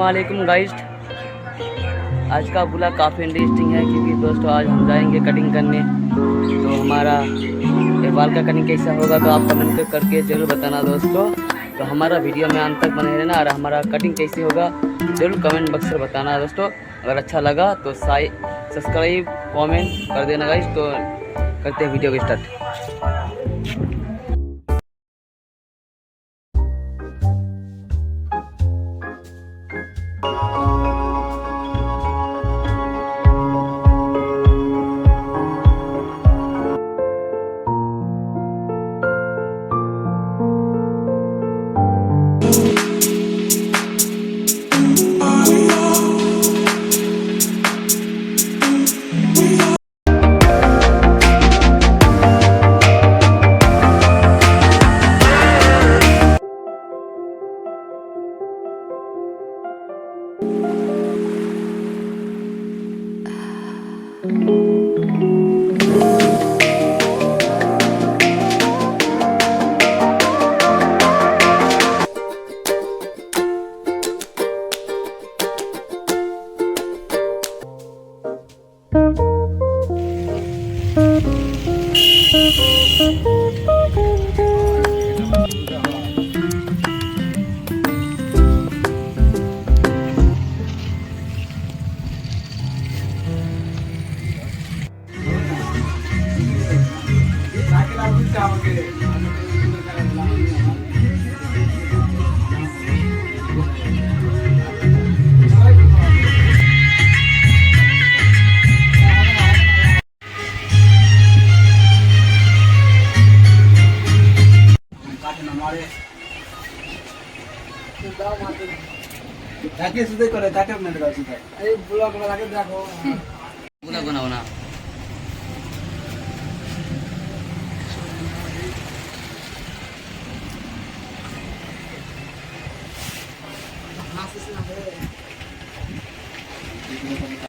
अस्सलामुअलैकुम गाइस। आज का ब्लॉग काफ़ी इंटरेस्टिंग है क्योंकि दोस्तों आज हम जाएंगे कटिंग करने। तो हमारा ये बाल का कटिंग कैसा होगा तो आप कमेंट करके ज़रूर बताना दोस्तों। तो हमारा वीडियो में अंत तक बने रहना और हमारा कटिंग कैसे होगा ज़रूर कमेंट बॉक्स में बताना दोस्तों। अगर अच्छा लगा तो सब्सक्राइब कमेंट कर देना गाइस। तो करते हैं वीडियो को स्टार्ट। তাকে সুদে করে তাকে মেরে দাও সুদে এই ব্লগ বানাকে দেখো ब्लॉग बनाओ ना।